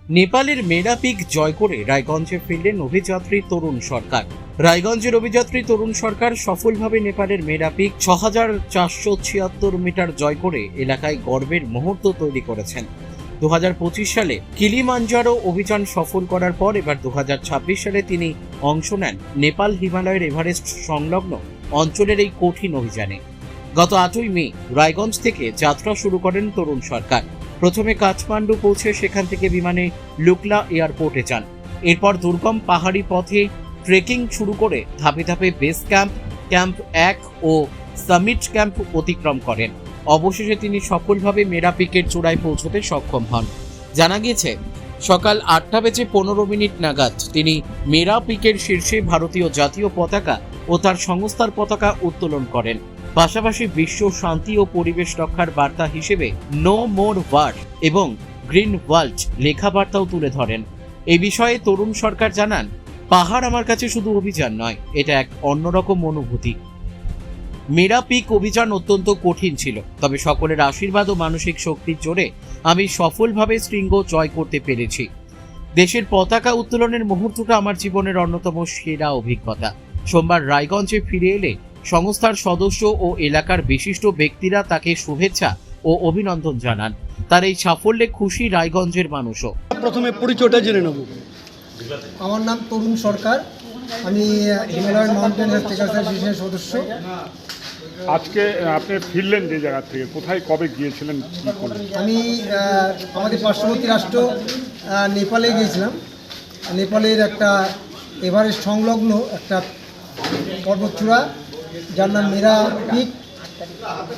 নেপালের মেরা পিক জয় করে রায়গঞ্জে ফিরলেন অভিযাত্রী তরুণ সরকার। রায়গঞ্জের অভিযাত্রী তরুণ সরকার সফলভাবে নেপালের মেরা পিক ৬,৪৭৬ মিটার জয় করে এলাকায় গর্বের মুহূর্ত তৈরি করেছেন। ২০২৫ সালে কিলিমাঞ্জারো অভিযান সফল করার পর এবার ২০২৬ সালে তিনি অংশ নেন নেপাল হিমালয়ের এভারেস্ট সংলগ্ন অঞ্চলের এই কঠিন অভিযানে। গত ৮ই মে রায়গঞ্জ থেকে যাত্রা শুরু করেন তরুণ সরকার। প্রথমে কাঠমান্ডু পৌঁছে সেখান থেকে বিমানে লুকলা এয়ারপোর্টে যান। এরপর দুর্গম পাহাড়ি পথে ট্রেকিং শুরু করে ধাপে ধাপে বেস ক্যাম্প, ক্যাম্প ১ ও সামিট ক্যাম্প অতিক্রম করেন। অবশেষে তিনি সফলভাবে মেরা পিকের চূড়ায় পৌঁছতে সক্ষম হন। জানা গিয়েছে সকাল ৮:১৫ নাগাদ তিনি মেরা পিকের শীর্ষে ভারতীয় জাতীয় পতাকা ও তার সংস্থার পতাকা উত্তোলন করেন। পাশাপাশি বিশ্ব শান্তি ও পরিবেশ রক্ষার বার্তা হিসেবে নো মোর ওয়ার এবং গ্রিন ওয়ার্ল্ড লেখা বার্তাও তুলে ধরেন। এই বিষয়ে তরুণ সরকার জানান, পাহাড় আমার কাছে শুধু অভিযান নয়, এটা এক অন্যরকম অনুভূতি। মেরা পিক অভিযান অত্যন্ত কঠিন ছিল, তবে সকলের আশীর্বাদ ও মানসিক শক্তির জোরে আমি সফলভাবে শৃঙ্গ জয় করতে পেরেছি। দেশের পতাকা উত্তোলনের মুহূর্তটা আমার জীবনের অন্যতম সেরা অভিজ্ঞতা। সোমবার রায়গঞ্জে ফিরে এলে সংস্থার সদস্য ও এলাকার বিশিষ্ট ব্যক্তিরা তাকে শুভেচ্ছা ও অভিনন্দন জানান। তার এই সাফল্যে খুশি রায়গঞ্জের মানুষও। প্রথমে পরিচয়টা জেনে নেব। আমার নাম তরুণ সরকার, আমি হিমালয়ান মাউন্টেন ট্রেকার্স অ্যাসোসিয়েশনের সদস্য। আজকে আপনি ফিরলেন যে জায়গা থেকে, কোথায় কবে গিয়েছিলেন, কি করলেন? আমি আমাদের পার্শ্ববর্তী রাষ্ট্র নেপালে গিয়েছিলাম। নেপালের একটা এভারেস্ট সংলগ্ন একটা পর্বতচূড়া যার নাম মেরা পিক,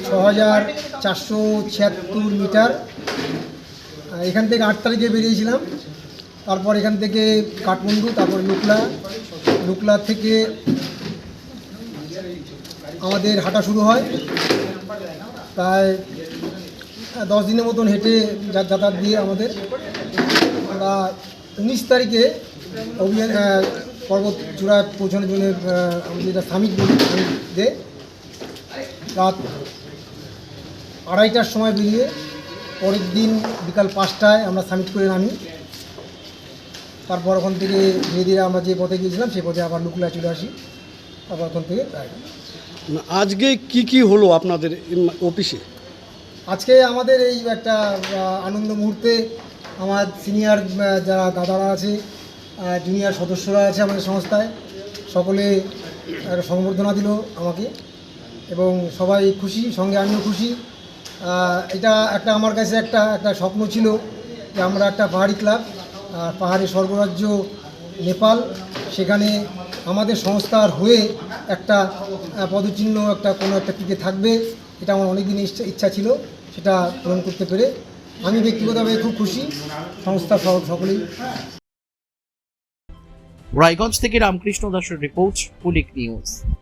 ৬,৪৭৬ মিটার। এখান থেকে ৮ তারিখে বেরিয়েছিলাম। তারপর এখান থেকে কাঠমান্ডু, তারপর লুকলা থেকে আমাদের হাঁটা শুরু হয়। প্রায় 10 দিনের মতন হেঁটে যাতায়াত দিয়ে আমরা 19 তারিখে অভিযান পর্বত চূড়ায় পৌঁছানোর জন্য আমাদের যেটা সামিট বলি, সামিটে রাত 2:30টার সময় বেরিয়ে পরের দিন বিকাল 5টায় আমরা সামিট করে নামি। তারপর ওখান থেকে ধীরে ধীরে আমরা যে পথে গিয়েছিলাম সেই পথে আবার লুকলা চলে আসি। তারপর ওখান থেকে আজকে কি হলো আপনাদের অফিসে? আজকে আমাদের এই একটা আনন্দ মুহূর্তে আমার সিনিয়র যারা দাদারা আছে, জুনিয়র সদস্যরা আছে আমাদের সংস্থায়, সকলে একটা সংবর্ধনা দিল আমাকে এবং সবাই খুশি, সঙ্গে আমিও খুশি। এটা একটা আমার কাছে একটা স্বপ্ন ছিল যে আমরা একটা পাহাড়ি ক্লাব, পাহাড়ি স্বর্গরাজ্য নেপাল, সেখানে আমাদের সংস্থার হয়ে একটা পদচিহ্ন কোনো একটা দিকে থাকবে। এটা আমার অনেক দিনের ইচ্ছা ছিল, সেটা পূরণ করতে পেরে আমি ব্যক্তিগতভাবে খুব খুশি, সংস্থা সকলেই। রায়গঞ্জ থেকে রামকৃষ্ণ দাসের রিপোর্ট, পুলিক নিউজ।